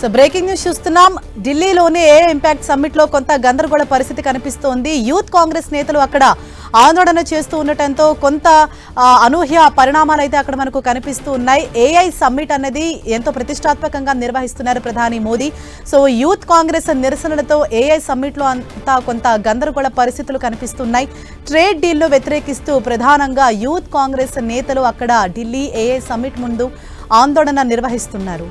So breaking news చూస్తున్నాం. ఢిల్లీలోని AI impact summit లో కొంత గందరగోళ పరిస్థితి కనిపిస్తోంది. యూత్ కాంగ్రెస్ నేతలు అక్కడ ఆందోళన చేస్తూ ఉండటంతో కొంత అనూహ్య పరిణామాలు అయితే అక్కడ మనకు కనిపిస్తూ ఉన్నాయి. ఏఐ సమ్మిట్ అనేది ఎంతో ప్రతిష్టాత్మకంగా నిర్వహిస్తున్నారు ప్రధాని మోదీ. సో యూత్ కాంగ్రెస్ నిరసనలతో ఏఐ సమ్మిట్ లో అంతా కొంత గందరగోళ పరిస్థితులు కనిపిస్తున్నాయి. ట్రేడ్ డీల్ ను వ్యతిరేకిస్తూ ప్రధానంగా యూత్ కాంగ్రెస్ నేతలు అక్కడ ఢిల్లీ ఏఐ సమ్మిట్ ముందు ఆందోళన నిర్వహిస్తున్నారు.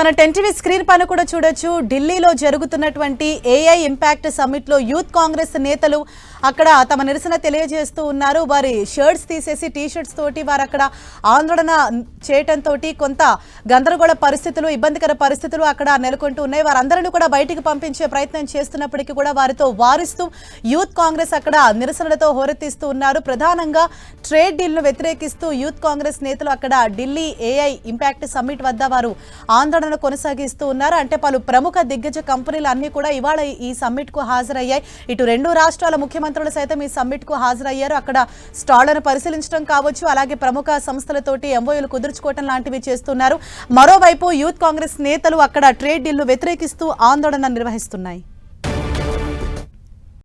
మన 10 టీవీ స్క్రీన్ పైన కూడా చూడొచ్చు. ఢిల్లీలో జరుగుతున్నటువంటి ఏఐ ఇంపాక్ట్ సమ్మిట్ లో యూత్ కాంగ్రెస్ నేతలు అక్కడ తమ నిరసన తెలియజేస్తూ ఉన్నారు. వారి షర్ట్స్ తీసేసి టీ-షర్ట్స్ తోటి వారు అక్కడ ఆందోళన చేయటంతో కొంత గందరగోళ పరిస్థితులు, ఇబ్బందికర పరిస్థితులు అక్కడ నెలకొంటూ ఉన్నాయి. వారందరినీ కూడా బయటికి పంపించే ప్రయత్నం చేస్తున్నప్పటికీ కూడా వారితో వారిస్తూ యూత్ కాంగ్రెస్ అక్కడ నిరసనలతో హోరెత్తిస్తూ ఉన్నారు. ప్రధానంగా ట్రేడ్ డీల్ ను వ్యతిరేకిస్తూ యూత్ కాంగ్రెస్ నేతలు అక్కడ ఢిల్లీ ఏఐ ఇంపాక్ట్ సమ్మిట్ వద్ద వారు ఆందోళన కొనసాగిస్తూ ఉన్నారు. అంటే పలు ప్రముఖ దిగ్గజ కంపెనీలు అన్ని కూడా ఇవాళ ఈ సమ్మిట్ కు హాజరయ్యాయి. ఇటు రెండు రాష్ట్రాల ముఖ్యమంత్రులు సైతం ఈ సమ్మిట్ కు హాజరయ్యారు. అక్కడ స్టాళ్లను పరిశీలించడం కావచ్చు, అలాగే ప్రముఖ సంస్థలతోటి ఎంఓయూలు కుదుర్చుకోవడం లాంటివి చేస్తున్నారు. మరోవైపు యూత్ కాంగ్రెస్ నేతలు అక్కడ ట్రేడ్ డీల్ ను వ్యతిరేకిస్తూ ఆందోళన నిర్వహిస్తున్నాయి.